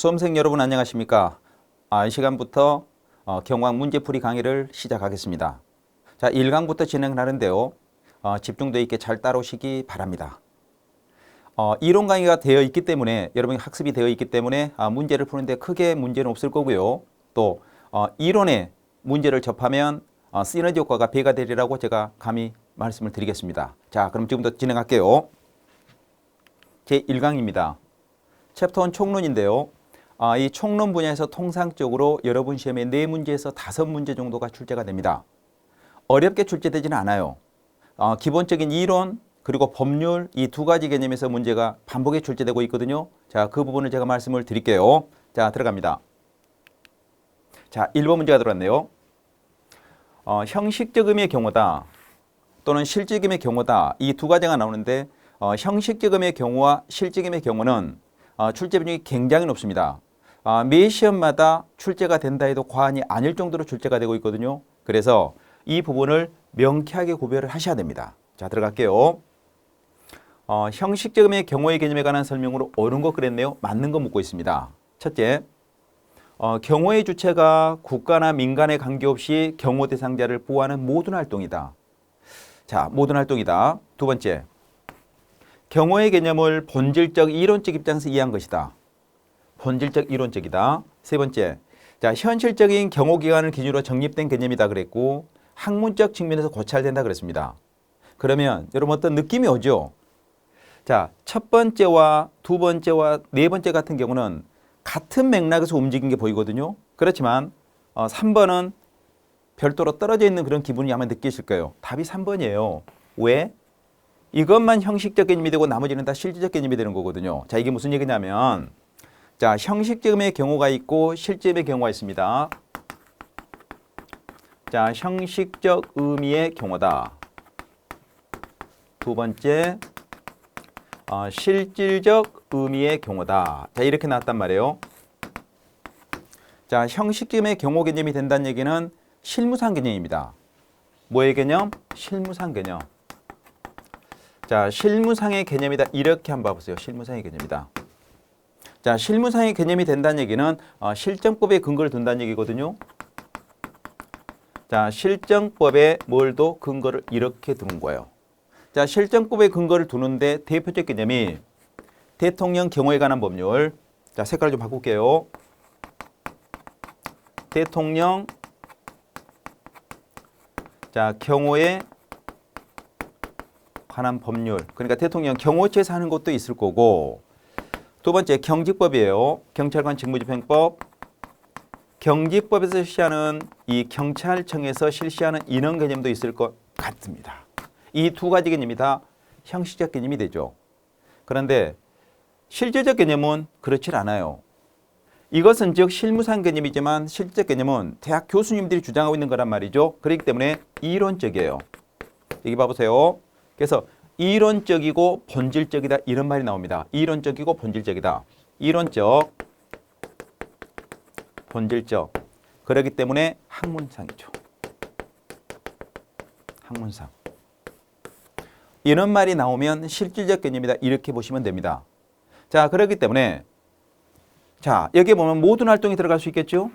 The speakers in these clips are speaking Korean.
수험생 여러분 안녕하십니까? 이 시간부터 경화학 문제풀이 강의를 시작하겠습니다. 자, 1강부터 진행을 하는데요. 집중도 있게 잘 따라오시기 바랍니다. 이론 강의가 되어 있기 때문에 여러분이 학습이 되어 있기 때문에 문제를 푸는데 크게 문제는 없을 거고요. 또 이론에 문제를 접하면 시너지 효과가 배가 되리라고 제가 감히 말씀을 드리겠습니다. 자, 그럼 지금부터 진행할게요. 제1강입니다. 챕터 1 총론인데요. 이 총론 분야에서 통상적으로 여러분 시험에 4문제에서 5문제 정도가 출제가 됩니다. 어렵게 출제되지는 않아요. 기본적인 이론 그리고 법률 이 두 가지 개념에서 문제가 반복에 출제되고 있거든요. 자, 그 부분을 제가 말씀을 드릴게요. 자, 들어갑니다. 자, 1번 문제가 들어왔네요. 형식적 의미의 경우다 또는 실질 의미의 경우다 이 두 가지가 나오는데 형식적 의미의 경우와 실질 의미의 경우는 출제 비중이 굉장히 높습니다. 매 시험마다 출제가 된다 해도 과언이 아닐 정도로 출제가 되고 있거든요. 그래서 이 부분을 명쾌하게 구별을 하셔야 됩니다. 자, 들어갈게요. 형식적 의미의 경우의 개념에 관한 설명으로 옳은 거 그랬네요. 맞는 거 묻고 있습니다. 첫째, 경우의 주체가 국가나 민간에 관계없이 경우 대상자를 보호하는 모든 활동이다. 자, 모든 활동이다. 두 번째, 경우의 개념을 본질적, 이론적 입장에서 이해한 것이다. 본질적, 이론적이다. 세 번째, 자, 현실적인 경호기관을 기준으로 정립된 개념이다 그랬고 학문적 측면에서 고찰된다 그랬습니다. 그러면 여러분 어떤 느낌이 오죠? 자, 첫 번째와 두 번째와 네 번째 같은 경우는 같은 맥락에서 움직인 게 보이거든요. 그렇지만 3번은 별도로 떨어져 있는 그런 기분이 아마 느끼실 거예요. 답이 3번이에요. 왜? 이것만 형식적 개념이 되고 나머지는 다 실질적 개념이 되는 거거든요. 자, 이게 무슨 얘기냐면 자, 형식적 의미의 경우가 있고 실질 의미의 경우가 있습니다. 자, 형식적 의미의 경우다. 두 번째, 실질적 의미의 경우다. 자, 이렇게 나왔단 말이에요. 자, 형식적 의미의 경우 개념이 된다는 얘기는 실무상 개념입니다. 뭐의 개념? 실무상 개념. 자, 실무상의 개념이다. 이렇게 한번 봐보세요. 실무상의 개념이다. 자, 실무상의 개념이 된다는 얘기는 실정법에 근거를 둔다는 얘기거든요. 자, 실정법에 뭘 둬? 근거를 이렇게 두는 거예요. 자, 실정법에 근거를 두는데 대표적 개념이 대통령 경호에 관한 법률. 자, 색깔 좀 바꿀게요. 대통령 자, 경호에 관한 법률. 그러니까 대통령 경호처에서 하는 것도 있을 거고 두 번째 경직법이에요. 경찰관 직무집행법. 경직법에서 실시하는 이 경찰청에서 실시하는 인원 개념도 있을 것 같습니다. 이 두 가지 개념이 다 형식적 개념이 되죠. 그런데 실질적 개념은 그렇지 않아요. 이것은 즉 실무상 개념이지만 실질적 개념은 대학 교수님들이 주장하고 있는 거란 말이죠. 그렇기 때문에 이론적이에요. 여기 봐보세요. 그래서 이론적이고 본질적이다 이런 말이 나옵니다. 이론적이고 본질적이다. 이론적, 본질적. 그렇기 때문에 학문상이죠. 학문상. 이런 말이 나오면 실질적 개념이다 이렇게 보시면 됩니다. 자, 그렇기 때문에 자, 여기에 보면 모든 활동이 들어갈 수 있겠죠.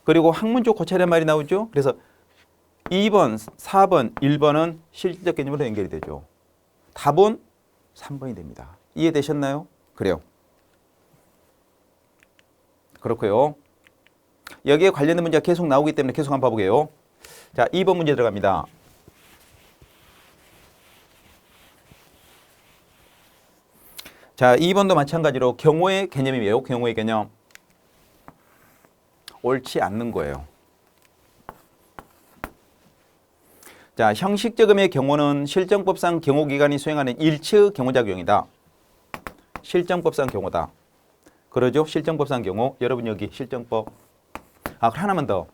그리고 학문적 고찰의 말이 나오죠. 그래서 2번, 4번, 1번은 실질적 개념으로 연결이 되죠. 답은 3번이 됩니다. 이해되셨나요? 그래요. 그렇고요. 여기에 관련된 문제가 계속 나오기 때문에 계속 한번 봐보게요. 자, 2번 문제 들어갑니다. 자, 2번도 마찬가지로 경호의 개념이에요. 경호의 개념. 옳지 않는 거예요. 자, 형식적 의미의 경우는 실정법상 경호기관이 수행하는 일체의 경호작용이다. 실정법상 경우다. 그러죠? 실정법상 경우. 여러분 여기 실정법. 하나만 더.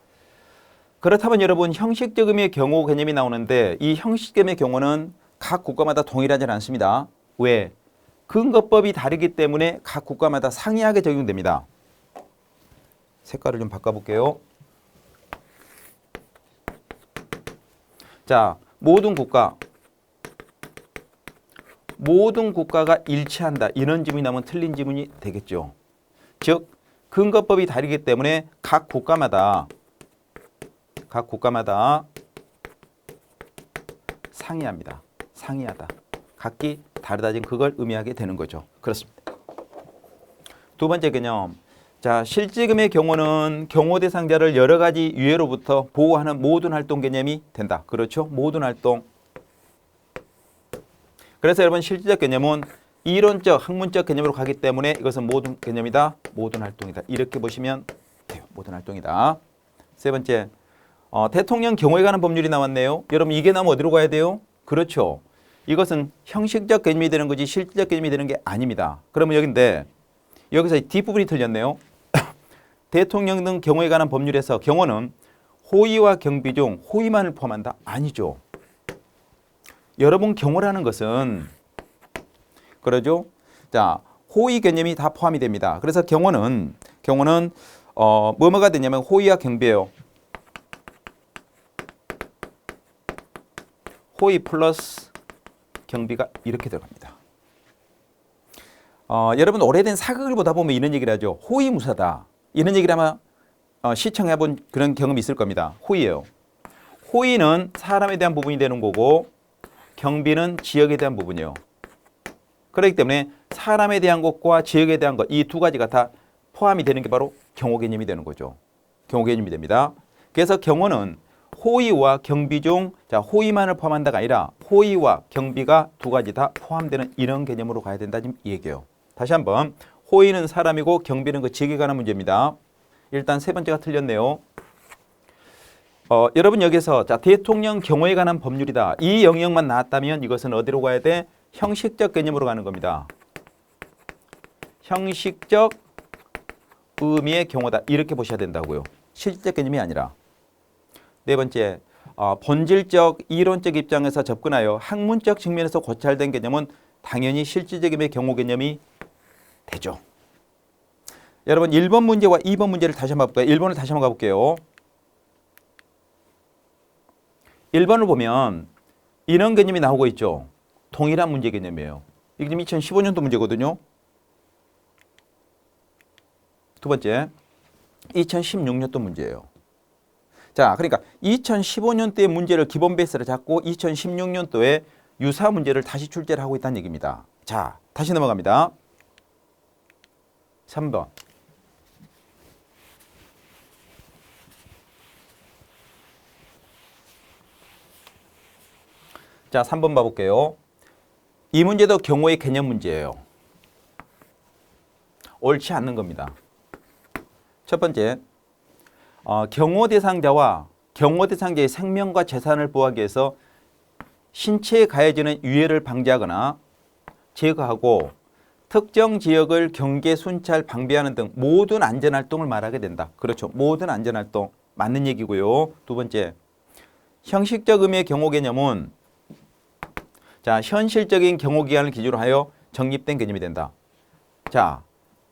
그렇다면 여러분 형식적 의미의 경우 개념이 나오는데 이 형식적 의미의 경우는 각 국가마다 동일하지 않습니다. 왜? 근거법이 다르기 때문에 각 국가마다 상이하게 적용됩니다. 색깔을 좀 바꿔볼게요. 자, 모든 국가가 일치한다. 이런 지문이 나오면 틀린 지문이 되겠죠. 즉 근거법이 다르기 때문에 각 국가마다 상이합니다. 상이하다. 각기 다르다. 지금 그걸 의미하게 되는 거죠. 그렇습니다. 두 번째 개념. 자, 실지금의 경우는 경호 대상자를 여러 가지 유해로부터 보호하는 모든 활동 개념이 된다. 그렇죠? 모든 활동. 그래서 여러분 실질적 개념은 이론적, 학문적 개념으로 가기 때문에 이것은 모든 개념이다. 모든 활동이다. 이렇게 보시면 돼요. 모든 활동이다. 세 번째. 대통령 경호에 관한 법률이 나왔네요. 여러분 이게 나오면 어디로 가야 돼요? 그렇죠. 이것은 형식적 개념이 되는 거지 실질적 개념이 되는 게 아닙니다. 그러면 여기인데 여기서 뒷부분이 틀렸네요. 대통령 등 경호에 관한 법률에서 경호는 호위와 경비 중 호위만을 포함한다? 아니죠. 여러분 경호라는 것은 그러죠. 자, 호위 개념이 다 포함이 됩니다. 그래서 경호는 뭐가 되냐면 호위와 경비예요. 호위 플러스 경비가 이렇게 들어갑니다. 여러분 오래된 사극을 보다 보면 이런 얘기를 하죠. 호위무사다. 이런 얘기를 아마 시청해본 그런 경험이 있을 겁니다. 호위예요. 호위는 사람에 대한 부분이 되는 거고 경비는 지역에 대한 부분이에요. 그렇기 때문에 사람에 대한 것과 지역에 대한 것 이 두 가지가 다 포함이 되는 게 바로 경호 개념이 되는 거죠. 경호 개념이 됩니다. 그래서 경호는 호위와 경비 중 호위만을 포함한다가 아니라 호위와 경비가 두 가지 다 포함되는 이런 개념으로 가야 된다 이 얘기예요. 다시 한번 호위는 사람이고 경비는 그 지역에 관한 문제입니다. 일단 세 번째가 틀렸네요. 여러분 여기서 대통령 경호에 관한 법률이다. 이 영역만 나왔다면 이것은 어디로 가야 돼? 형식적 개념으로 가는 겁니다. 형식적 의미의 경호다. 이렇게 보셔야 된다고요. 실질적 개념이 아니라. 네 번째, 본질적, 이론적 입장에서 접근하여 학문적 측면에서 고찰된 개념은 당연히 실질적임의 경호 개념이 되죠. 여러분 1번 문제와 2번 문제를 다시 한번 볼까요? 1번을 다시 한번 가볼게요. 1번을 보면 이런 개념이 나오고 있죠. 동일한 문제 개념이에요. 이게 지금 2015년도 문제거든요. 두 번째, 2016년도 문제예요. 자, 그러니까 2015년도의 문제를 기본 베이스로 잡고 2016년도에 유사 문제를 다시 출제를 하고 있다는 얘기입니다. 자, 다시 넘어갑니다. 3번. 자, 3번 봐볼게요. 이 문제도 경호의 개념 문제예요. 옳지 않는 겁니다. 첫 번째, 경호 대상자와 경호 대상자의 생명과 재산을 보호하기 위해서 신체에 가해지는 유해를 방지하거나 제거하고 특정 지역을 경계, 순찰, 방비하는 등 모든 안전활동을 말하게 된다. 그렇죠. 모든 안전활동. 맞는 얘기고요. 두 번째, 형식적 의미의 경호 개념은 현실적인 경호 기간을 기준으로 하여 정립된 개념이 된다. 자,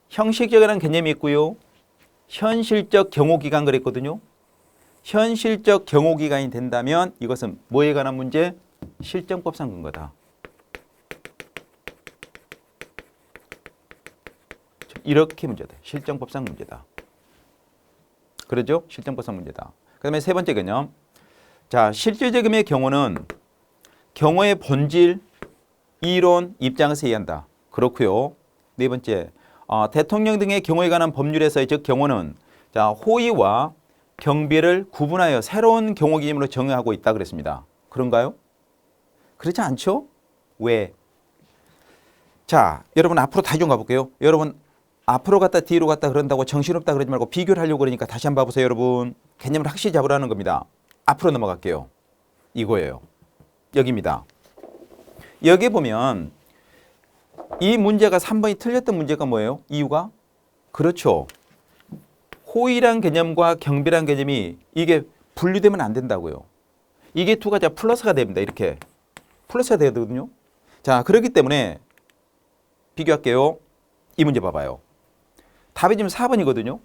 형식적이라는 개념이 있고요. 현실적 경호기간 그랬거든요. 현실적 경호기간이 된다면 이것은 뭐에 관한 문제? 실정법상 근거다. 이렇게 문제다. 실정법상 문제다. 그러죠? 실정법상 문제다. 그 다음에 세 번째 개념. 자, 실질적임의 경우는 경호의 본질, 이론, 입장에서 이해한다. 그렇고요. 네 번째. 대통령 등의 경호에 관한 법률에서의 즉 경호는 호위와 경비를 구분하여 새로운 경호 개념으로 정의하고 있다 그랬습니다. 그런가요? 그렇지 않죠? 왜? 자, 여러분 앞으로 다시 좀 가볼게요. 여러분 앞으로 갔다 뒤로 갔다 그런다고 정신없다 그러지 말고 비교를 하려고 그러니까 다시 한번 봐보세요. 여러분 개념을 확실히 잡으라는 겁니다. 앞으로 넘어갈게요. 이거예요. 여기입니다. 여기 보면 이 문제가 3번이 틀렸던 문제가 뭐예요? 이유가? 그렇죠. 호위란 개념과 경비란 개념이 이게 분리되면 안 된다고요. 이게 두 가지가 플러스가 됩니다. 이렇게. 플러스가 되거든요. 자, 그렇기 때문에 비교할게요. 이 문제 봐봐요. 답이 지금 4번이거든요.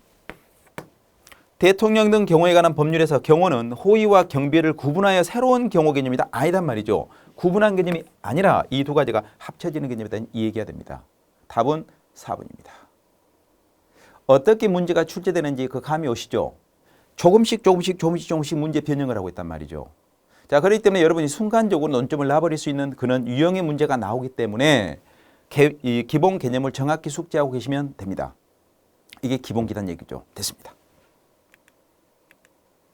대통령 등 경호에 관한 법률에서 경호는 호위와 경비를 구분하여 새로운 경호 개념이다. 아니단 말이죠. 구분한 개념이 아니라 이 두 가지가 합쳐지는 개념이다. 이 얘기가 됩니다. 답은 4번입니다. 어떻게 문제가 출제되는지 그 감이 오시죠? 조금씩 문제 변형을 하고 있단 말이죠. 자, 그렇기 때문에 여러분이 순간적으로 논점을 놔버릴 수 있는 그런 유형의 문제가 나오기 때문에 이 기본 개념을 정확히 숙지하고 계시면 됩니다. 이게 기본 기단 얘기죠. 됐습니다.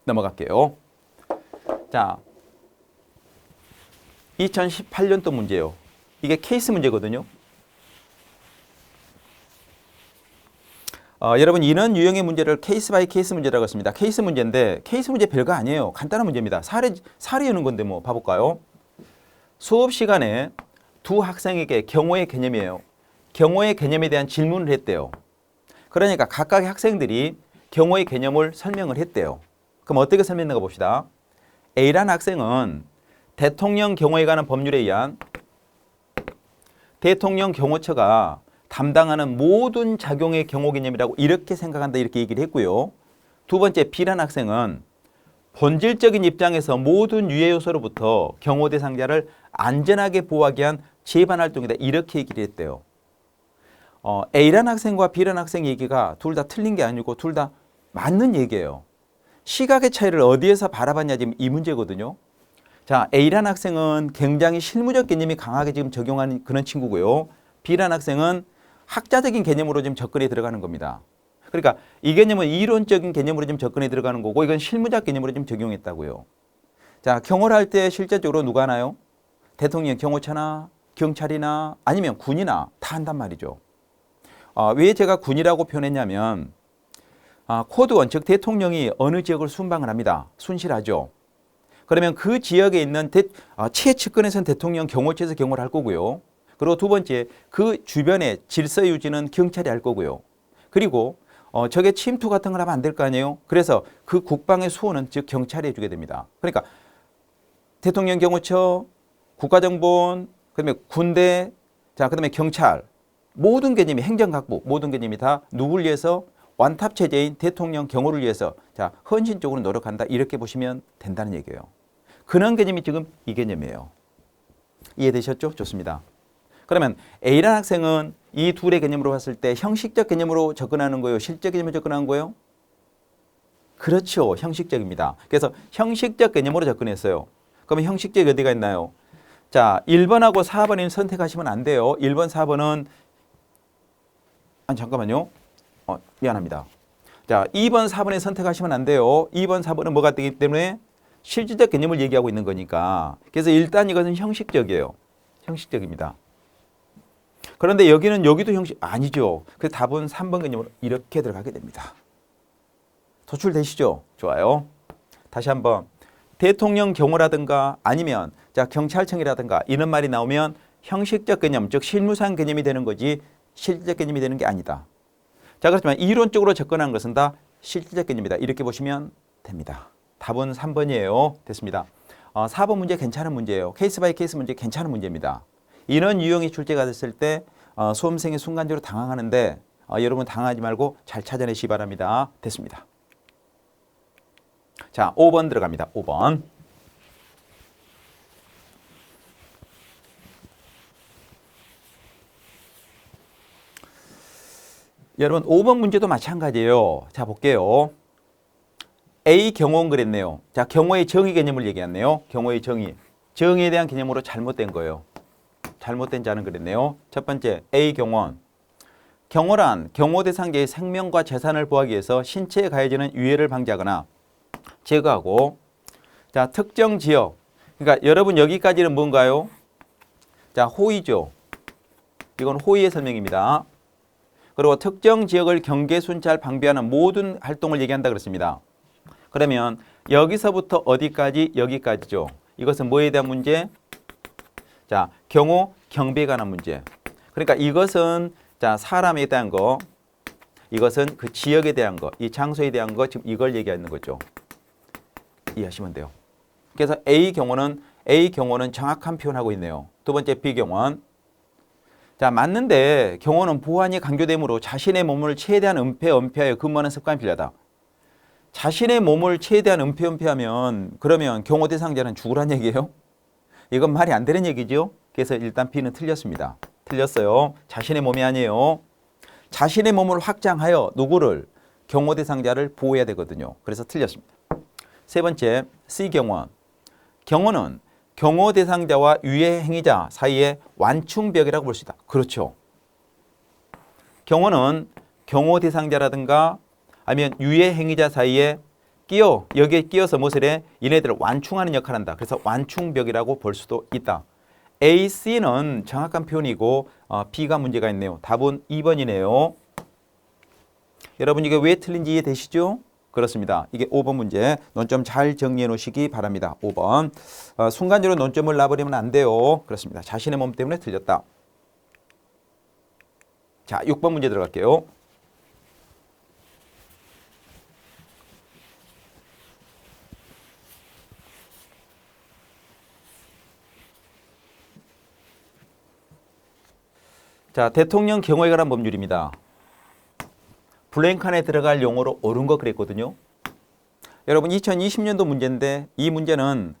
넘어갈게요. 자, 2018년도 문제요. 이게 케이스 문제거든요. 여러분 이런 유형의 문제를 케이스 바이 케이스 문제라고 했습니다. 케이스 문제인데 케이스 문제 별거 아니에요. 간단한 문제입니다. 사례 여는 건데 뭐 봐볼까요? 수업 시간에 두 학생에게 경호의 개념이에요. 경호의 개념에 대한 질문을 했대요. 그러니까 각각의 학생들이 경호의 개념을 설명을 했대요. 그럼 어떻게 설명했는가 봅시다. A라는 학생은 대통령 경호에 관한 법률에 의한 대통령 경호처가 담당하는 모든 작용의 경호 개념이라고 이렇게 생각한다 이렇게 얘기를 했고요. 두 번째 B라는 학생은 본질적인 입장에서 모든 유해 요소로부터 경호 대상자를 안전하게 보호하기 위한 재반 활동이다 이렇게 얘기를 했대요. A라는 학생과 B라는 학생 얘기가 둘 다 틀린 게 아니고 둘 다 맞는 얘기예요. 시각의 차이를 어디에서 바라봤냐 지금 이 문제거든요. 자, A라는 학생은 굉장히 실무적 개념이 강하게 지금 적용하는 그런 친구고요. B라는 학생은 학자적인 개념으로 지금 접근에 들어가는 겁니다. 그러니까 이 개념은 이론적인 개념으로 지금 접근에 들어가는 거고 이건 실무적 개념으로 지금 적용했다고요. 자, 경호를 할 때 실제적으로 누가 하나요? 대통령 경호처나 경찰이나 아니면 군이나 다 한단 말이죠. 왜 제가 군이라고 표현했냐면 코드원 즉 대통령이 어느 지역을 순방을 합니다. 순실하죠. 그러면 그 지역에 있는 최측근에서는 대통령 경호처에서 경호를 할 거고요. 그리고 두 번째 그 주변의 질서 유지는 경찰이 할 거고요. 그리고 적의 침투 같은 걸 하면 안 될 거 아니에요. 그래서 그 국방의 수호는 즉 경찰이 해주게 됩니다. 그러니까 대통령 경호처, 국가정보원, 그다음에 군대, 자 그다음에 경찰 모든 개념이 행정각부 모든 개념이 다 누구를 위해서 완탑 체제인 대통령 경호를 위해서 자 헌신적으로 노력한다 이렇게 보시면 된다는 얘기예요. 그런 개념이 지금 이 개념이에요. 이해되셨죠? 좋습니다. 그러면 A라는 학생은 이 둘의 개념으로 봤을 때 형식적 개념으로 접근하는 거예요? 실제 개념으로 접근하는 거예요? 그렇죠. 형식적입니다. 그래서 형식적 개념으로 접근했어요. 그러면 형식적이 어디가 있나요? 자, 1번하고 4번을 선택하시면 안 돼요. 1번, 4번은 잠깐만요. 미안합니다. 자, 2번, 4번에 선택하시면 안 돼요. 2번, 4번은 뭐가 되기 때문에 실질적 개념을 얘기하고 있는 거니까. 그래서 일단 이것은 형식적이에요. 형식적입니다. 그런데 여기도 형식 아니죠. 그래서 답은 3번 개념으로 이렇게 들어가게 됩니다. 도출되시죠? 좋아요. 다시 한번 대통령 경호라든가 아니면 자 경찰청이라든가 이런 말이 나오면 형식적 개념, 즉 실무상 개념이 되는 거지 실질적 개념이 되는 게 아니다. 자 그렇지만 이론적으로 접근하는 것은 다 실질적 개념이다. 이렇게 보시면 됩니다. 답은 3번이에요. 됐습니다. 4번 문제 괜찮은 문제예요. 케이스 바이 케이스 문제 괜찮은 문제입니다. 이런 유형이 출제가 됐을 때 수험생이 순간적으로 당황하는데 여러분 당황하지 말고 잘 찾아내시기 바랍니다. 됐습니다. 자, 5번 들어갑니다. 5번. 여러분 5번 문제도 마찬가지예요. 자, 볼게요. A 경호원 그랬네요. 자, 경호의 정의 개념을 얘기했네요. 경호의 정의. 정의에 대한 개념으로 잘못된 거예요. 잘못된 자는 그랬네요. 첫 번째 A 경호원. 경호란 경호 대상자의 생명과 재산을 보호하기 위해서 신체에 가해지는 위해를 방지하거나 제거하고 자 특정 지역. 그러니까 여러분 여기까지는 뭔가요? 자 호의죠. 이건 호의의 설명입니다. 그리고 특정 지역을 경계 순찰 방비하는 모든 활동을 얘기한다 그랬습니다. 그러면 여기서부터 어디까지? 여기까지죠. 이것은 뭐에 대한 문제? 자, 경호 경비에 관한 문제. 그러니까 이것은 자, 사람에 대한 거, 이것은 그 지역에 대한 거, 이 장소에 대한 거 지금 이걸 얘기하는 거죠. 이해하시면 돼요. 그래서 A 경호는 정확한 표현하고 있네요. 두 번째 B 경호는 자, 맞는데 경호는 보안이 강조되므로 자신의 몸을 최대한 은폐하여 근무하는 습관이 필요하다. 자신의 몸을 최대한 은폐하면 그러면 경호 대상자는 죽으란 얘기예요? 이건 말이 안 되는 얘기죠. 그래서 일단 B는 틀렸습니다. 틀렸어요. 자신의 몸이 아니에요. 자신의 몸을 확장하여 누구를? 경호 대상자를 보호해야 되거든요. 그래서 틀렸습니다. 세 번째, C 경호. 경호는 경호 대상자와 유해 행위자 사이의 완충벽이라고 볼 수 있다. 그렇죠. 경호는 경호 대상자라든가 아니면 유해 행위자 사이에 여기에 끼어서 무엇을 해? 얘네들을 완충하는 역할을 한다. 그래서 완충벽이라고 볼 수도 있다. A, C는 정확한 표현이고 B가 문제가 있네요. 답은 2번이네요. 여러분 이게 왜 틀린지 이해되시죠? 그렇습니다. 이게 5번 문제. 논점 잘 정리해 놓으시기 바랍니다. 5번. 순간적으로 논점을 놔버리면 안 돼요. 그렇습니다. 자신의 몸 때문에 틀렸다. 자, 6번 문제 들어갈게요. 자, 대통령 경호에 관한 법률입니다. 블랭크 안에 들어갈 용어로 옳은 거 그랬거든요. 여러분 2020년도 문제인데 이 문제는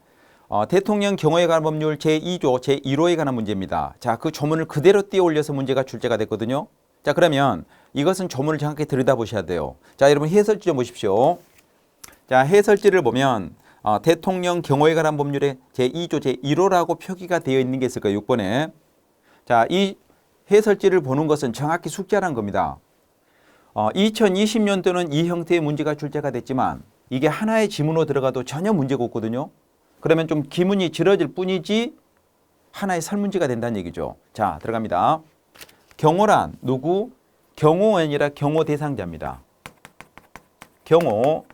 대통령 경호에 관한 법률 제2조 제1호에 관한 문제입니다. 자, 그 조문을 그대로 띄어 올려서 문제가 출제가 됐거든요. 자, 그러면 이것은 조문을 정확히 들여다보셔야 돼요. 자, 여러분 해설지 좀 보십시오. 자, 해설지를 보면 대통령 경호에 관한 법률의 제2조 제1호라고 표기가 되어 있는 게 있을 거예요. 6번에. 자, 이 해설지를 보는 것은 정확히 숙지하라는 겁니다. 2020년도는 이 형태의 문제가 출제가 됐지만 이게 하나의 지문으로 들어가도 전혀 문제가 없거든요. 그러면 좀 기문이 길어질 뿐이지 하나의 설문지가 된다는 얘기죠. 자, 들어갑니다. 경호란 누구? 경호원이 아니라 경호 대상자입니다. 경호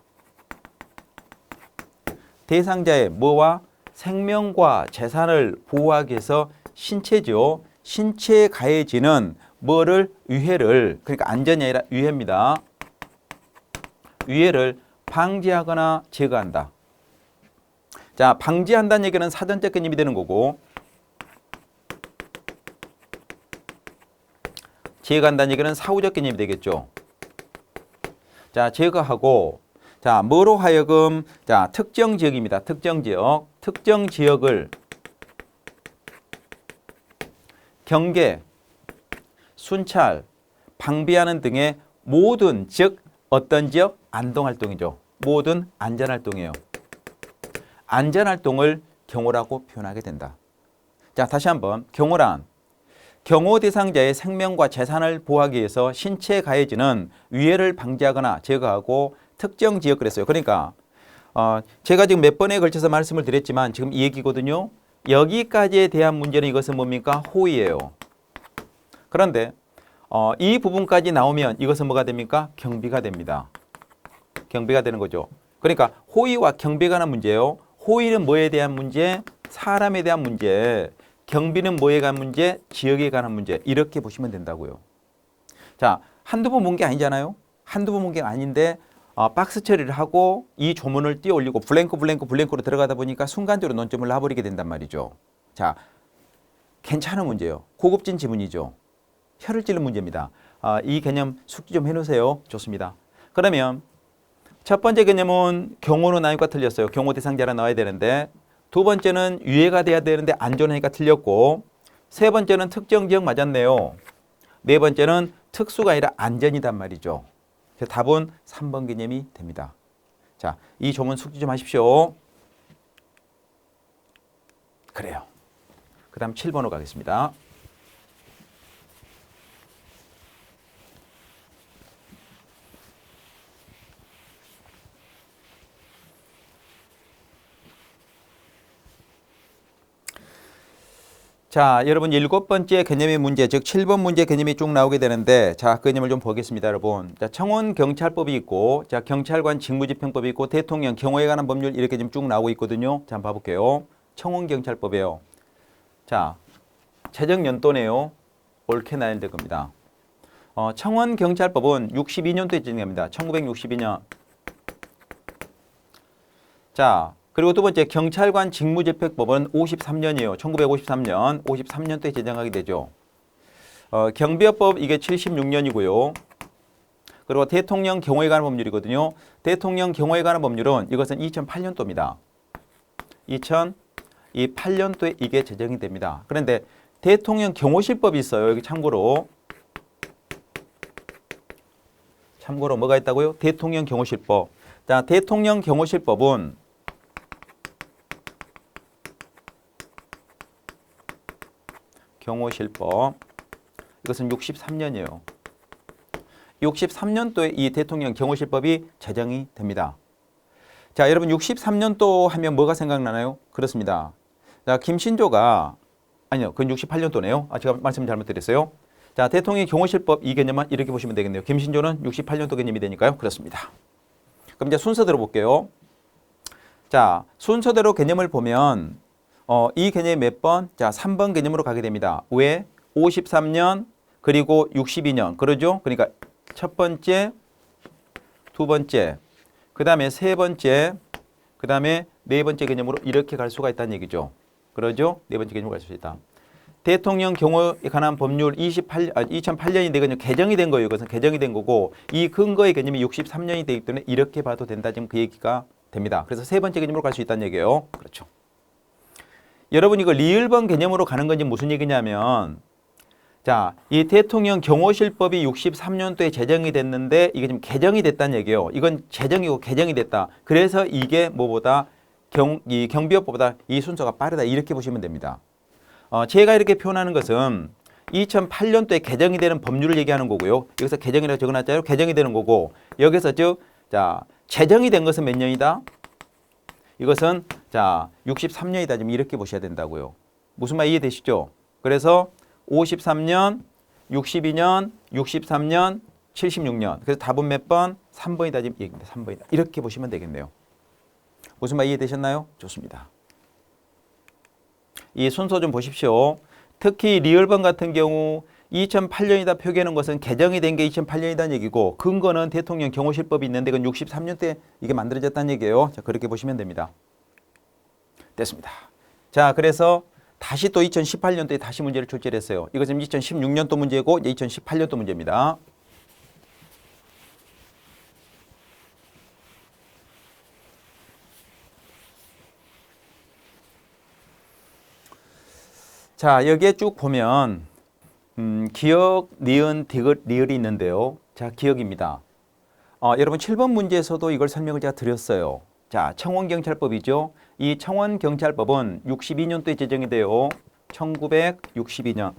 대상자의 뭐와? 생명과 재산을 보호하기 위해서 신체죠. 신체에 가해지는 뭐를? 유해를, 그러니까 안전이 아니라 유해입니다. 유해를 방지하거나 제거한다. 자, 방지한다는 얘기는 사전적 개념이 되는 거고 제거한다는 얘기는 사후적 개념이 되겠죠. 자, 제거하고 자, 뭐로 하여금 자, 특정 지역입니다. 특정 지역. 특정 지역을 경계, 순찰, 방비하는 등의 모든 즉 어떤 지역? 안동활동이죠. 모든 안전활동이에요. 안전활동을 경호라고 표현하게 된다. 자, 다시 한번 경호란 경호 대상자의 생명과 재산을 보호하기 위해서 신체에 가해지는 위해를 방지하거나 제거하고 특정 지역 그랬어요. 그러니까 제가 지금 몇 번에 걸쳐서 말씀을 드렸지만 지금 이 얘기거든요. 여기까지에 대한 문제는 이것은 뭡니까? 호위예요. 그런데 이 부분까지 나오면 이것은 뭐가 됩니까? 경비가 됩니다. 경비가 되는 거죠. 그러니까 호위와 경비에 관한 문제예요. 호위는 뭐에 대한 문제? 사람에 대한 문제. 경비는 뭐에 관한 문제? 지역에 관한 문제. 이렇게 보시면 된다고요. 자, 한두 번 본 게 아니잖아요. 한두 번 본 게 아닌데 박스 처리를 하고 이 조문을 띄어 올리고 블랭크로 들어가다 보니까 순간적으로 논점을 놔버리게 된단 말이죠. 자, 괜찮은 문제예요. 고급진 지문이죠. 혀를 찌르는 문제입니다. 이 개념 숙지 좀 해놓으세요. 좋습니다. 그러면 첫 번째 개념은 경호로 나니까 틀렸어요. 경호 대상자라 나와야 되는데 두 번째는 유해가 돼야 되는데 안전하니까 틀렸고 세 번째는 특정 지역 맞았네요. 네 번째는 특수가 아니라 안전이단 말이죠. 그래서 답은 3번 개념이 됩니다. 자, 이 조문 숙지 좀 하십시오. 그래요. 그 다음 7번으로 가겠습니다. 자, 여러분 7번째 개념의 문제, 즉 7번 문제 개념이 쭉 나오게 되는데 자, 그 개념을 좀 보겠습니다, 여러분. 자, 청원경찰법이 있고 자, 경찰관 직무집행법이 있고 대통령 경호에 관한 법률 이렇게 지금 쭉 나오고 있거든요. 자, 한번 봐볼게요. 청원경찰법이에요. 자, 최적 연도네요. 옳게 나야 될 겁니다. 청원경찰법은 62년도에 제정됩니다. 1962년. 자, 그리고 두 번째 경찰관 직무집행법은 53년이에요. 1953년, 53년도에 제정하게 되죠. 경비업법 이게 76년이고요. 그리고 대통령 경호에 관한 법률이거든요. 대통령 경호에 관한 법률은 이것은 2008년도입니다. 2008년도에 이게 제정이 됩니다. 그런데 대통령 경호실법이 있어요. 여기 참고로. 참고로 뭐가 있다고요? 대통령 경호실법. 자, 대통령 경호실법은 경호실법 이것은 63년이에요. 63년도에 이 대통령 경호실법이 제정이 됩니다. 자, 여러분 63년도 하면 뭐가 생각나나요? 그렇습니다. 자, 김신조가 아니요, 그건 68년도네요. 제가 말씀 잘못드렸어요. 자, 대통령 경호실법 이 개념만 이렇게 보시면 되겠네요. 김신조는 68년도 개념이 되니까요. 그렇습니다. 그럼 이제 순서대로 볼게요. 자, 순서대로 개념을 보면 이 개념이 몇 번? 자, 3번 개념으로 가게 됩니다. 왜? 53년 그리고 62년. 그러죠? 그러니까 첫 번째, 두 번째, 그 다음에 세 번째, 그 다음에 네 번째 개념으로 이렇게 갈 수가 있다는 얘기죠. 그러죠? 네 번째 개념으로 갈 수 있다. 대통령 경호에 관한 법률 2008년이 되거든요. 개정이 된 거예요. 이것은 개정이 된 거고 이 근거의 개념이 63년이 되기 때문에 이렇게 봐도 된다. 지금 그 얘기가 됩니다. 그래서 세 번째 개념으로 갈 수 있다는 얘기예요. 그렇죠. 여러분 이거 리을번 개념으로 가는 건지 무슨 얘기냐면 자, 이 대통령 경호실법이 63년도에 제정이 됐는데 이게 지금 개정이 됐다는 얘기예요. 이건 제정이고 개정이 됐다. 그래서 이게 뭐보다 이 경비법보다 이 순서가 빠르다. 이렇게 보시면 됩니다. 제가 이렇게 표현하는 것은 2008년도에 개정이 되는 법률을 얘기하는 거고요. 여기서 개정이라고 적어놨잖아요. 개정이 되는 거고 여기서 자, 제정이 된 것은 몇 년이다? 이것은 자 63년이다. 지금 이렇게 보셔야 된다고요. 무슨 말 이해되시죠? 그래서 53년, 62년, 63년, 76년. 그래서 답은 몇 번? 3번이다. 지금 얘기입니다. 3번이다. 이렇게 보시면 되겠네요. 무슨 말 이해되셨나요? 좋습니다. 이 순서 좀 보십시오. 특히 리을번 같은 경우 2008년이다 표기하는 것은 개정이 된 게 2008년이다는 얘기고 근거는 대통령 경호실법이 있는데 그건 63년대 이게 만들어졌다는 얘기예요. 자, 그렇게 보시면 됩니다. 됐습니다. 자, 그래서 다시 또 2018년도에 다시 문제를 출제를 했어요. 이것은 2016년도 문제고 이제 2018년도 문제입니다. 자, 여기에 쭉 보면 기역, 니은, 디귿, 리을이 있는데요. 자, 기역입니다. 여러분 7번 문제에서도 이걸 설명을 제가 드렸어요. 자, 청원경찰법이죠. 이 청원경찰법은 62년도에 제정이 돼요. 1962년.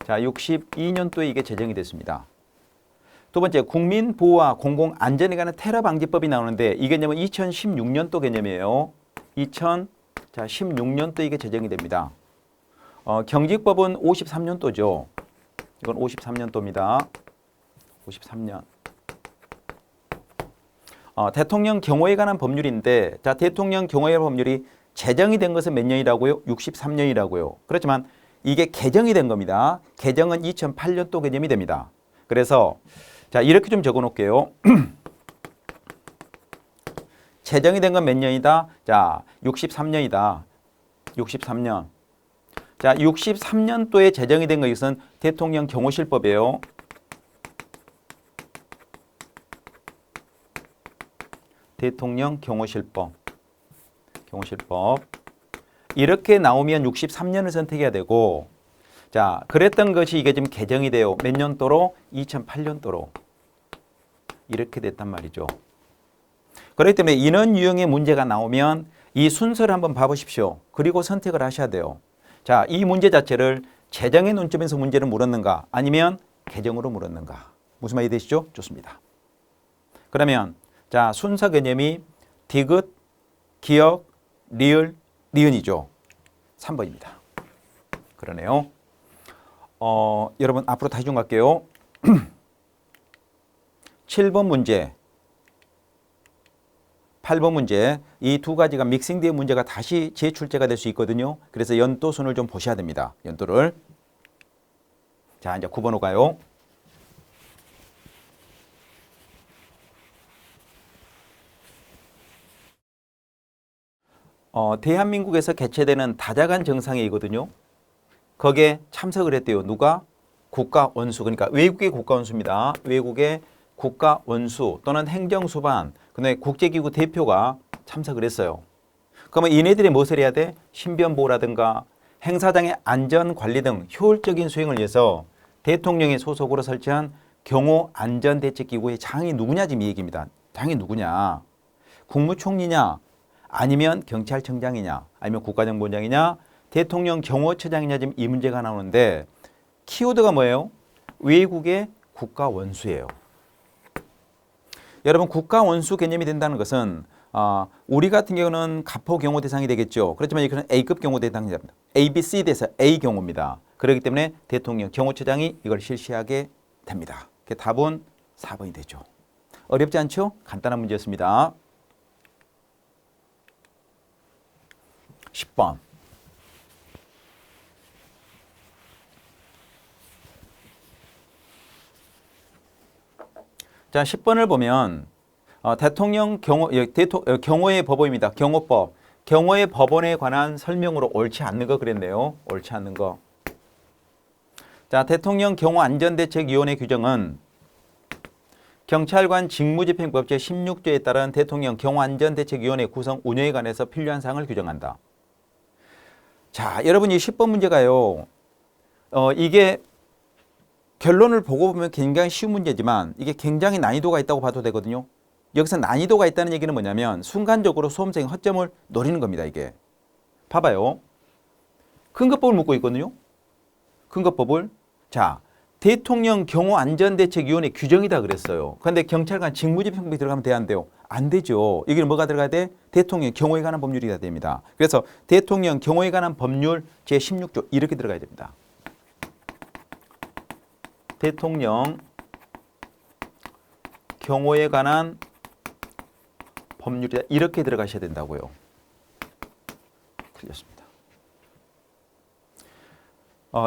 자, 62년도에 이게 제정이 됐습니다. 두 번째, 국민보호와 공공안전에 관한 테러 방지법이 나오는데 이 개념은 2016년도 개념이에요. 2016년도 이게 제정이 됩니다. 경직법은 53년도죠. 이건 53년도입니다. 53년. 대통령 경호에 관한 법률인데 자, 대통령 경호에 관한 법률이 제정이 된 것은 몇 년이라고요? 63년이라고요. 그렇지만 이게 개정이 된 겁니다. 개정은 2008년도 개념이 됩니다. 그래서 자, 이렇게 좀 적어 놓을게요. 제정이 된 건 몇 년이다? 자, 63년이다. 63년. 자, 63년도에 제정이 된 것은 대통령 경호실법이에요. 대통령 경호실법. 경호실법. 이렇게 나오면 63년을 선택해야 되고 자, 그랬던 것이 이게 지금 개정이 돼요. 몇 년도로? 2008년도로. 이렇게 됐단 말이죠. 그렇기 때문에 이런 유형의 문제가 나오면 이 순서를 한번 봐보십시오. 그리고 선택을 하셔야 돼요. 자, 이 문제 자체를 제정의 논점에서 문제를 물었는가 아니면 개정으로 물었는가. 무슨 말이 되시죠? 좋습니다. 그러면 자, 순서 개념이 디귿, 기역, 리을, 니은이죠. 3번입니다. 그러네요. 여러분 앞으로 다시 좀 갈게요. 7번 문제, 8번 문제 이 두 가지가 믹싱된 문제가 다시 재출제가 될 수 있거든요. 그래서 연도순을 좀 보셔야 됩니다. 연도를. 자, 이제 9번으로 가요. 대한민국에서 개최되는 다자간 정상회의거든요. 거기에 참석을 했대요. 누가? 국가 원수. 그러니까 외국의 국가 원수입니다. 외국의 국가 원수 또는 행정수반, 그다음에 국제기구 대표가 참석을 했어요. 그러면 얘네들이 무엇을 해야 돼? 신변보호라든가 행사장의 안전관리 등 효율적인 수행을 위해서 대통령의 소속으로 설치한 경호안전대책기구의 장이 누구냐 지금 이 얘기입니다. 장이 누구냐? 국무총리냐? 아니면 경찰청장이냐? 아니면 국가정보원장이냐? 대통령 경호처장이냐? 지금 이 문제가 나오는데 키워드가 뭐예요? 외국의 국가원수예요. 여러분 국가원수 개념이 된다는 것은 우리 같은 경우는 가포 경호 대상이 되겠죠. 그렇지만 이거는 A급 경호 대상이 됩니다. A, B, C 대에서 A 경호입니다. 그렇기 때문에 대통령 경호처장이 이걸 실시하게 됩니다. 답은 4번이 되죠. 어렵지 않죠? 간단한 문제였습니다. 10번. 자, 10번을 보면 대통령 경호의 법원입니다. 경호법. 경호의 법원에 관한 설명으로 옳지 않는 거 그랬네요. 옳지 않는 거. 자, 대통령 경호안전대책위원회 규정은 경찰관 직무집행법 제16조에 따른 대통령 경호안전대책위원회 구성 운영에 관해서 필요한 사항을 규정한다. 자, 여러분 이 10번 문제가요. 이게 결론을 보고 보면 굉장히 쉬운 문제지만 이게 굉장히 난이도가 있다고 봐도 되거든요. 여기서 난이도가 있다는 얘기는 뭐냐면 순간적으로 수험생의 허점을 노리는 겁니다. 이게. 봐봐요. 근거법을 묻고 있거든요. 근거법을. 자, 대통령 경호안전대책위원회 규정이다 그랬어요. 그런데 경찰관 직무집행법이 들어가면 돼야 안 돼요? 안 되죠. 여기는 뭐가 들어가야 돼? 대통령 경호에 관한 법률이 돼야 됩니다. 그래서 대통령 경호에 관한 법률 제16조 이렇게 들어가야 됩니다. 대통령 경호에 관한 법률이다. 이렇게 들어가셔야 된다고요. 틀렸습니다.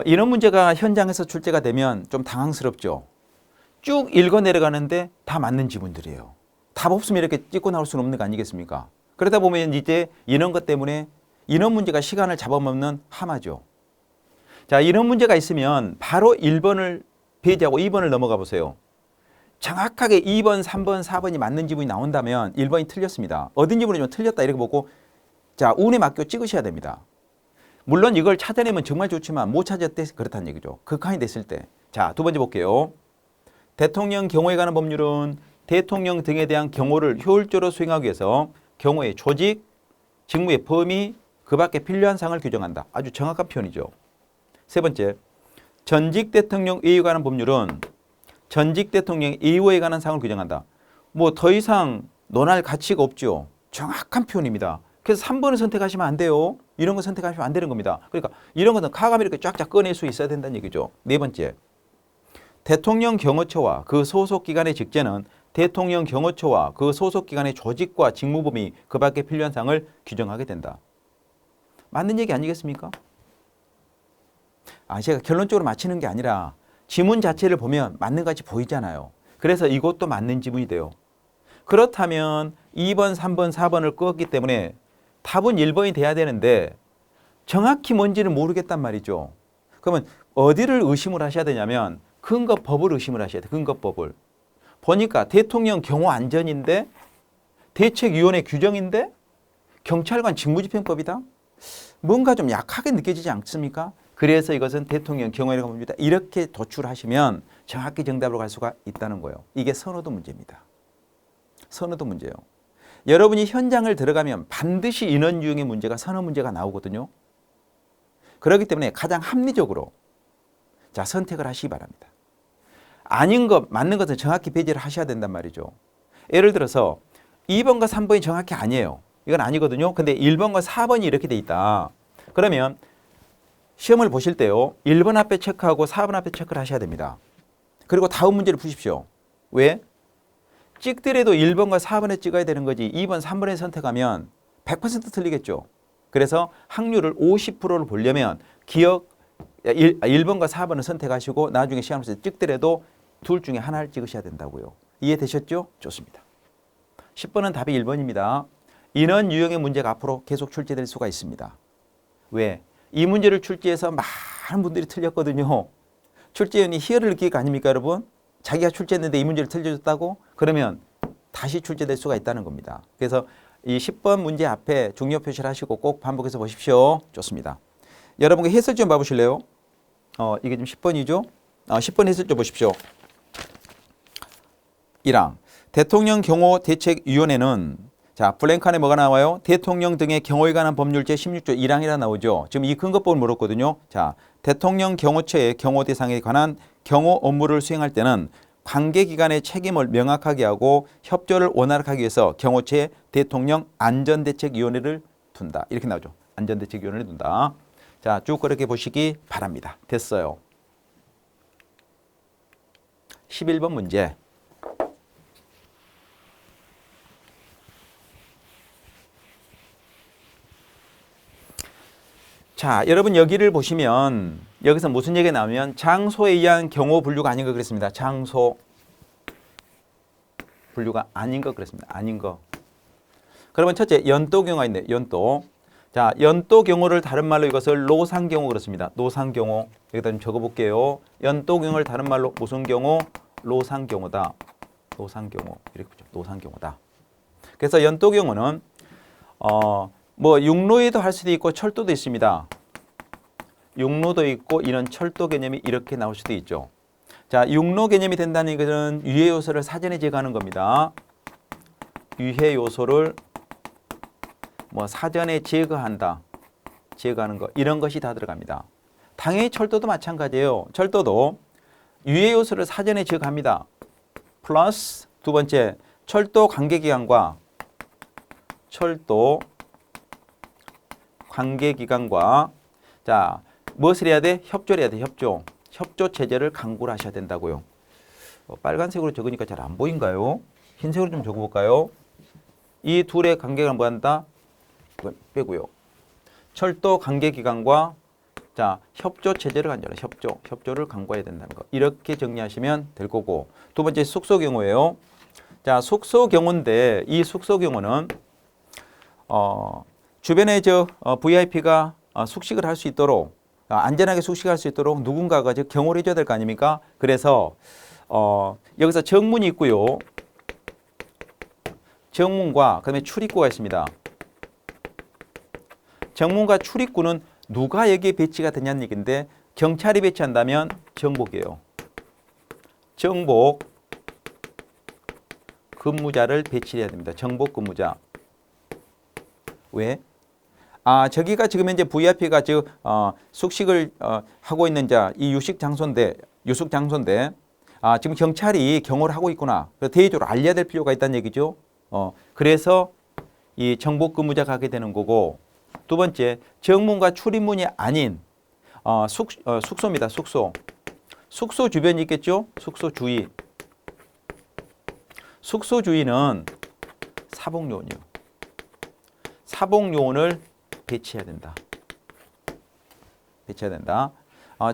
이런 문제가 현장에서 출제가 되면 좀 당황스럽죠. 쭉 읽어 내려가는데 다 맞는 지문들이에요. 답 없으면 이렇게 찍고 나올 수는 없는 거 아니겠습니까? 그러다 보면 이제 이런 것 때문에 이런 문제가 시간을 잡아먹는 하마죠. 자, 이런 문제가 있으면 바로 1번을 배제하고 2번을 넘어가 보세요. 정확하게 2번, 3번, 4번이 맞는 지문이 나온다면 1번이 틀렸습니다. 얻은 지문이 좀 틀렸다 이렇게 보고 자, 운에 맡겨 찍으셔야 됩니다. 물론 이걸 찾아내면 정말 좋지만 못 찾았대 그렇다는 얘기죠. 극한이 됐을 때. 자, 두 번째 볼게요. 대통령 경호에 관한 법률은 대통령 등에 대한 경호를 효율적으로 수행하기 위해서 경호의 조직, 직무의 범위, 그 밖에 필요한 사항을 규정한다. 아주 정확한 표현이죠. 세 번째, 전직 대통령 예우에 관한 법률은 전직 대통령 예우에 관한 사항을 규정한다. 뭐 더 이상 논할 가치가 없죠. 정확한 표현입니다. 그래서 3번을 선택하시면 안 돼요. 이런 거 선택하시면 안 되는 겁니다. 그러니까 이런 것은 가감히 이렇게 쫙쫙 꺼낼 수 있어야 된다는 얘기죠. 네 번째, 대통령 경호처와 그 소속 기관의 직제는 대통령 경호처와 그 소속 기관의 조직과 직무 범위 그 밖에 필요한 사항을 규정하게 된다. 맞는 얘기 아니겠습니까? 제가 결론적으로 맞히는 게 아니라 지문 자체를 보면 맞는 것 같이 보이잖아요. 그래서 이것도 맞는 지문이 돼요. 그렇다면 2번, 3번, 4번을 끄었기 때문에 답은 1번이 돼야 되는데 정확히 뭔지를 모르겠단 말이죠. 그러면 어디를 의심을 하셔야 되냐면 근거법을 의심을 하셔야 돼요. 근거법을. 보니까 대통령 경호안전인데 대책위원회 규정인데 경찰관 직무집행법이다? 뭔가 좀 약하게 느껴지지 않습니까? 그래서 이것은 대통령 경호에 관한 법률이다. 이렇게 도출하시면 정확히 정답으로 갈 수가 있다는 거예요. 이게 선호도 문제입니다. 선호도 문제예요. 여러분이 현장을 들어가면 반드시 인원 유형의 문제가 선호 문제가 나오거든요. 그렇기 때문에 가장 합리적으로 자 선택을 하시기 바랍니다. 아닌 것, 맞는 것은 정확히 배제를 하셔야 된단 말이죠. 예를 들어서 2번과 3번이 정확히 아니에요. 이건 아니거든요. 근데 1번과 4번이 이렇게 돼 있다. 그러면 시험을 보실 때요. 1번 앞에 체크하고 4번 앞에 체크를 하셔야 됩니다. 그리고 다음 문제를 푸십시오. 왜? 찍더라도 1번과 4번에 찍어야 되는 거지 2번, 3번에 선택하면 100% 틀리겠죠. 그래서 확률을 50%를 보려면 1번과 4번을 선택하시고 나중에 시험에서 찍더라도 둘 중에 하나를 찍으셔야 된다고요. 이해되셨죠? 좋습니다. 10번은 답이 1번입니다. 인원 유형의 문제가 앞으로 계속 출제될 수가 있습니다. 왜? 이 문제를 출제해서 많은 분들이 틀렸거든요. 출제위원이 희열을 느낄 거 아닙니까 여러분? 자기가 출제했는데 이 문제를 틀려줬다고? 그러면 다시 출제될 수가 있다는 겁니다. 그래서 이 10번 문제 앞에 중요 표시를 하시고 꼭 반복해서 보십시오. 좋습니다. 여러분께 해설 좀 봐보실래요? 이게 지금 10번이죠? 10번 해설 좀 보십시오. 1항 대통령 경호 대책위원회는 자, 블랭크 안에 뭐가 나와요? 대통령 등의 경호에 관한 법률 제16조 1항이라 나오죠. 지금 이 근거법을 물었거든요. 자, 대통령 경호처의 경호 대상에 관한 경호 업무를 수행할 때는 관계기관의 책임을 명확하게 하고 협조를 원활하게 하기 위해서 경호처에 대통령 안전대책위원회를 둔다. 이렇게 나오죠. 안전대책위원회를 둔다. 자, 쭉 그렇게 보시기 바랍니다. 됐어요. 11번 문제. 자, 여러분 여기를 보시면 여기서 무슨 얘기가 나오면 장소에 의한 경호 분류가 아닌 거 그랬습니다. 장소 분류가 아닌 거 그랬습니다. 아닌 거. 그러면 첫째 연도 경우가 있네. 연도. 자, 연도 경호를 다른 말로 이것을 노상 경호 그렇습니다. 노상 경호. 여기다 좀 적어 볼게요. 연도 경호를 다른 말로 무슨 경호? 노상 경호다. 노상 경호. 이렇게 보죠. 노상 경호다. 그래서 연도 경호는 뭐 육로에도 할 수도 있고 철도도 있습니다. 육로도 있고 이런 철도 개념이 이렇게 나올 수도 있죠. 자, 육로 개념이 된다는 것은 유해 요소를 사전에 제거하는 겁니다. 유해 요소를 뭐 사전에 제거한다. 제거하는 거 이런 것이 다 들어갑니다. 당연히 철도도 마찬가지예요. 철도도 유해 요소를 사전에 제거합니다. 플러스 두 번째 철도 관계기관과 자 무엇을 해야 돼? 협조를 해야 돼. 협조 체제를 강구를 하셔야 된다고요. 빨간색으로 적으니까 잘 안 보인가요? 흰색으로 좀 적어볼까요? 이 둘의 관계가 뭐한다? 빼고요. 철도 관계기관과 자 협조 체제를 간주하는 협조를 강구해야 된다는 거. 이렇게 정리하시면 될 거고 두 번째 숙소 경우예요. 자 숙소 경우인데 이 숙소 경우는 주변에 VIP가 숙식을 할 수 있도록 안전하게 숙식할 수 있도록 누군가가 경호를 해줘야 될 거 아닙니까? 그래서 여기서 정문이 있고요. 정문과 그다음에 출입구가 있습니다. 정문과 출입구는 누가 여기에 배치가 되냐는 얘기인데 경찰이 배치한다면 정복이에요. 정복 근무자를 배치해야 됩니다. 정복 근무자. 왜? 저기가 지금 현재 VIP가 숙식을 하고 있는 이 유숙 장소인데 지금 경찰이 경호를 하고 있구나. 그래서 대외적으로 알려야 될 필요가 있다는 얘기죠. 그래서 이 정복 근무자가 하게 되는 거고 두 번째 정문과 출입문이 아닌 숙소입니다. 숙소 주변이 있겠죠. 숙소 주위. 숙소 주위는 사복요원이요. 사복요원을 배치해야 된다.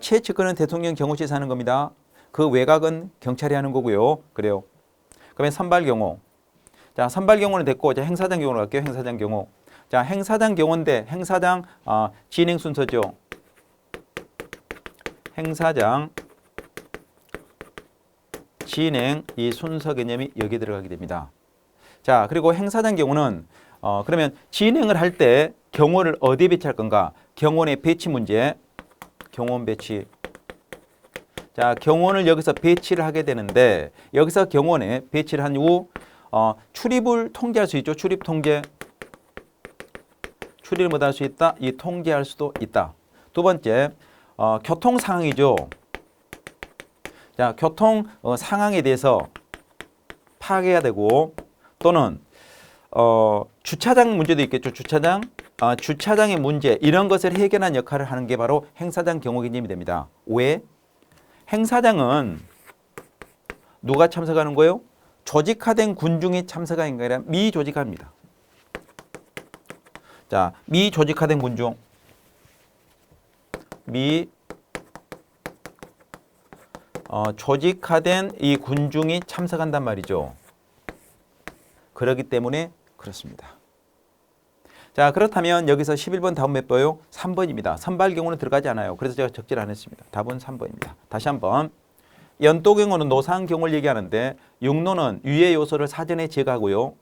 최측근은 대통령 경호실에서 하는 겁니다. 그 외곽은 경찰이 하는 거고요. 그래요. 그러면 선발 경호. 자, 선발 경호는 됐고 이제 행사장 경호로 갈게요. 행사장 경호. 자, 행사장 경호인데 행사장 진행 순서죠. 행사장 진행 이 순서 개념이 여기 들어가게 됩니다. 자, 그리고 행사장 경우는 그러면 진행을 할 때 경호를 어디에 배치할 건가? 경호원의 배치 문제. 경호원 배치. 자, 경호원을 여기서 배치를 하게 되는데 여기서 경호원에 배치를 한 후 출입을 통제할 수 있죠. 출입 통제. 출입을 못할 수 있다. 이 통제할 수도 있다. 두 번째, 교통 상황이죠. 자, 교통 상황에 대해서 파악해야 되고 또는 주차장 문제도 있겠죠. 주차장의 문제 이런 것을 해결하는 역할을 하는 게 바로 행사장 경호 개념이 됩니다. 왜? 행사장은 누가 참석하는 거예요? 조직화된 군중이 참석하는 게 아니라 미조직화입니다. 자, 미조직화된 군중. 조직화된 이 군중이 참석한단 말이죠. 그렇기 때문에 그렇습니다. 자, 그렇다면 여기서 11번 답은 몇 번요? 3번입니다. 선발 경우는 들어가지 않아요. 그래서 제가 적지를 안 했습니다. 답은 3번입니다. 다시 한번. 연도 경우는 노상 경우를 얘기하는데 육로는 유해 요소를 사전에 제거하고요.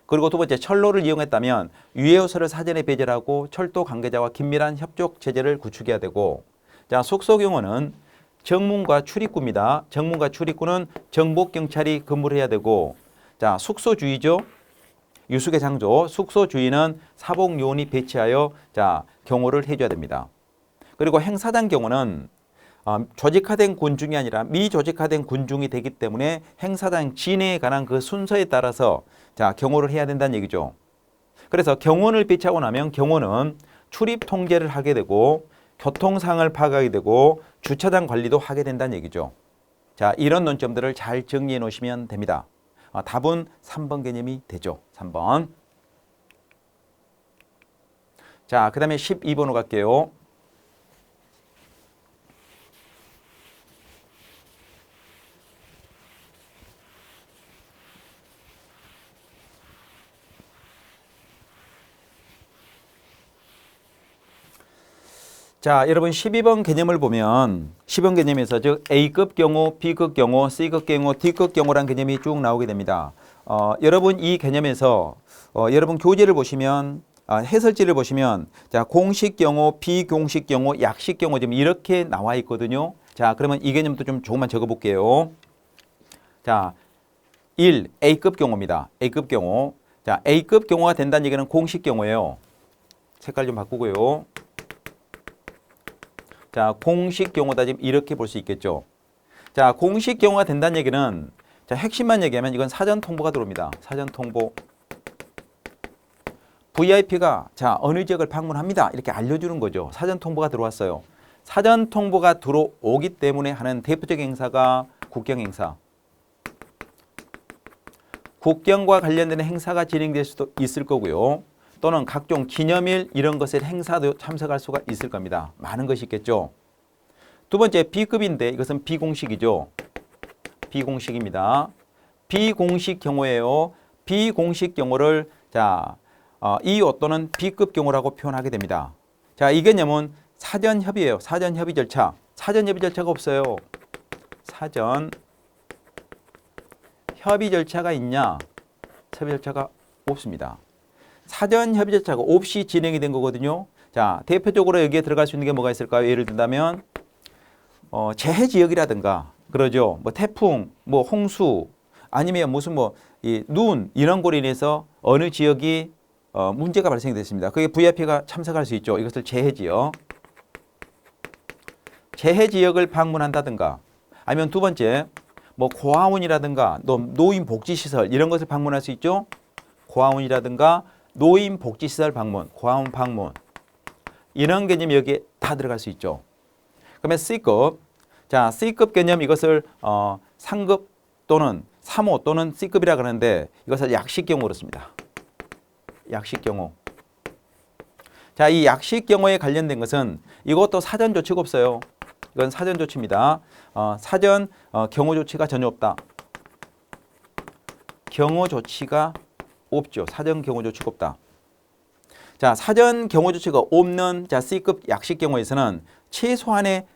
그리고 두 번째 철로를 이용했다면 유해 요소를 사전에 배제하고 철도 관계자와 긴밀한 협조 체제를 구축해야 되고 자, 숙소 경우는 정문과 출입구입니다. 정문과 출입구는 정복경찰이 근무를 해야 되고, 자, 숙소주의죠. 유숙의 장소, 숙소주의는 사복요원이 배치하여 자, 경호를 해줘야 됩니다. 그리고 행사장 경호는 조직화된 군중이 아니라 미조직화된 군중이 되기 때문에 행사장 진행에 관한 그 순서에 따라서 자, 경호를 해야 된다는 얘기죠. 그래서 경호원을 배치하고 나면 경호는 출입 통제를 하게 되고 교통상을 파악하게 되고 주차장 관리도 하게 된다는 얘기죠. 자, 이런 논점들을 잘 정리해 놓으시면 됩니다. 답은 3번 개념이 되죠. 3번. 자, 그 다음에 12번으로 갈게요. 자, 여러분 12번 개념을 보면 10번 개념에서 즉 A급 경우, B급 경우, C급 경우, D급 경우라는 개념이 쭉 나오게 됩니다. 여러분 이 개념에서 여러분 교재를 보시면 해설지를 보시면 자, 공식 경우, 비공식 경우, 약식 경우 지금 이렇게 나와 있거든요. 자, 그러면 이 개념도 좀 조금만 적어 볼게요. 자, 1. A급 경우입니다. A급 경우. 자, A급 경우가 된다는 얘기는 공식 경우예요. 색깔 좀 바꾸고요. 자, 공식 경우다 지금 이렇게 볼 수 있겠죠. 자, 공식 경우가 된다는 얘기는 자, 핵심만 얘기하면 이건 사전 통보가 들어옵니다. 사전 통보. VIP가 자, 어느 지역을 방문합니다. 이렇게 알려주는 거죠. 사전 통보가 들어왔어요. 사전 통보가 들어오기 때문에 하는 대표적인 행사가 국경 행사. 국경과 관련된 행사가 진행될 수도 있을 거고요. 또는 각종 기념일 이런 것에 행사도 참석할 수가 있을 겁니다. 많은 것이 있겠죠. 두 번째 B급인데 이것은 비공식이죠. 비공식입니다. 비공식 경우예요. 비공식 경우를 자, 이호 또는 B급 경우라고 표현하게 됩니다. 자, 이 개념은 사전 협의예요. 사전 협의 절차. 사전 협의 절차가 없어요. 사전 협의 절차가 있냐? 협의 절차가 없습니다. 사전 협의 절차가 없이 진행이 된 거거든요. 자, 대표적으로 여기에 들어갈 수 있는 게 뭐가 있을까요? 예를 든다면 재해 지역이라든가 그러죠. 뭐 태풍, 뭐 홍수, 아니면 무슨 뭐 눈 이런 거로 인해서 어느 지역이 문제가 발생됐습니다. 그게 VIP가 참석할 수 있죠. 이것을 재해 지역. 재해 지역을 방문한다든가 아니면 두 번째 뭐 고아원이라든가 노인 복지시설 이런 것을 방문할 수 있죠. 고아원이라든가 노인 복지시설 방문, 고아원 방문 이런 개념이 여기에 다 들어갈 수 있죠. 그러면 C급, 자 C급 개념 이것을 상급 또는 3호 또는 C급이라 그러는데 이것을 약식 경우로 씁니다. 약식 경우. 자, 이 약식 경우에 관련된 것은 이것도 사전 조치가 없어요. 이건 사전 조치입니다. 사전 경호 조치가 전혀 없다. 경호 조치가 없죠. 사전 경호 조치가 없다. 자, 사전 경호 조치가 없는 자 C급 약식 경우에서는 최소한의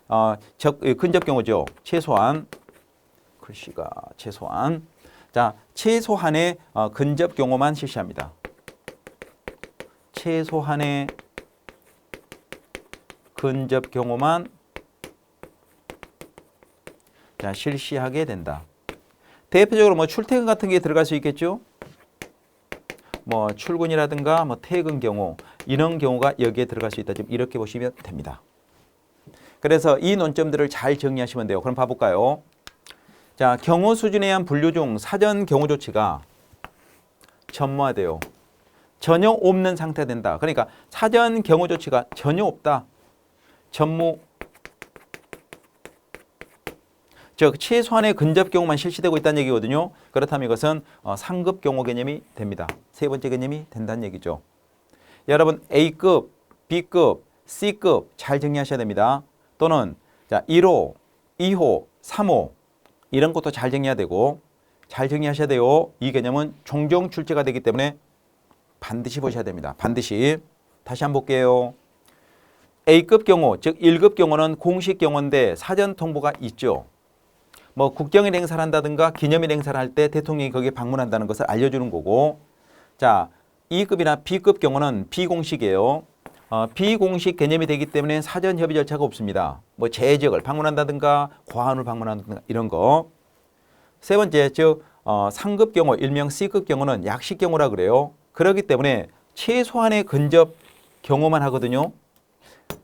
근접 경우죠. 최소한 글씨가 최소한 자 최소한의 근접 경우만 실시합니다. 최소한의 근접 경우만 자 실시하게 된다. 대표적으로 뭐 출퇴근 같은 게 들어갈 수 있겠죠. 뭐 출근이라든가 뭐 퇴근 경우 이런 경우가 여기에 들어갈 수 있다. 지금 이렇게 보시면 됩니다. 그래서 이 논점들을 잘 정리하시면 돼요. 그럼 봐볼까요? 자, 경호 수준에 의한 분류 중 사전 경호 조치가 전무화돼요. 전혀 없는 상태가 된다. 그러니까 사전 경호 조치가 전혀 없다. 전무. 즉 최소한의 근접 경우만 실시되고 있다는 얘기거든요. 그렇다면 이것은 상급 경호 개념이 됩니다. 세 번째 개념이 된다는 얘기죠. 여러분 A급, B급, C급 잘 정리하셔야 됩니다. 또는 자 1호, 2호, 3호 이런 것도 잘 정리해야 되고 잘 정리하셔야 돼요. 이 개념은 종종 출제가 되기 때문에 반드시 보셔야 됩니다. 반드시. 다시 한번 볼게요. A급 경우, 즉 1급 경우는 공식 경우인데 사전 통보가 있죠. 뭐 국경일 행사를 한다든가 기념일 행사를 할 때 대통령이 거기에 방문한다는 것을 알려주는 거고 자 2급이나 B급 경우는 비공식이에요. 비공식 개념이 되기 때문에 사전 협의 절차가 없습니다. 뭐 제 지역을 방문한다든가 과환을 방문한다든가 이런 거. 세 번째, 즉 상급 경우, 일명 C급 경우는 약식 경우라 그래요. 그렇기 때문에 최소한의 근접 경우만 하거든요.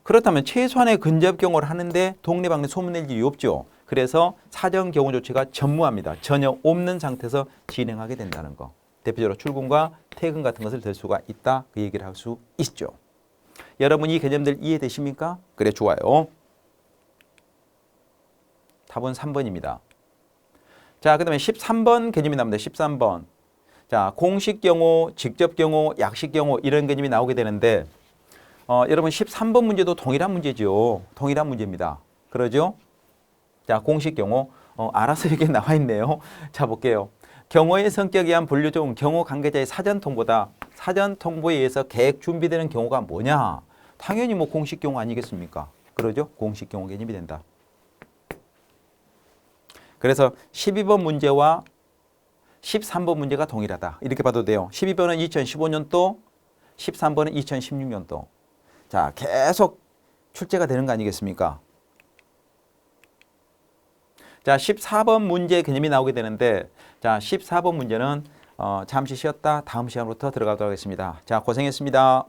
그렇다면 최소한의 근접 경우를 하는데 동네 방네 소문낼 이유 없죠. 그래서 사전 경우 조치가 전무합니다. 전혀 없는 상태에서 진행하게 된다는 거. 대표적으로 출근과 퇴근 같은 것을 들 수가 있다. 그 얘기를 할 수 있죠. 여러분 이 개념들 이해되십니까? 그래 좋아요. 답은 3번입니다. 자, 그 다음에 13번 개념이 나옵니다. 13번. 자, 공식 경우, 직접 경우, 약식 경우 이런 개념이 나오게 되는데 여러분 13번 문제도 동일한 문제죠. 동일한 문제입니다. 그러죠? 자, 공식 경우 알아서 이렇게 나와 있네요. 자, 볼게요. 경호의 성격에 의한 분류 중 경호 관계자의 사전 통보다 사전 통보에 의해서 계획 준비되는 경우가 뭐냐? 당연히 뭐 공식 경우 아니겠습니까? 그러죠? 공식 경우 개념이 된다. 그래서 12번 문제와 13번 문제가 동일하다. 이렇게 봐도 돼요. 12번은 2015년도, 13번은 2016년도. 자, 계속 출제가 되는 거 아니겠습니까? 자, 14번 문제 개념이 나오게 되는데, 자, 14번 문제는 잠시 쉬었다 다음 시간부터 들어가도록 하겠습니다. 자, 고생했습니다.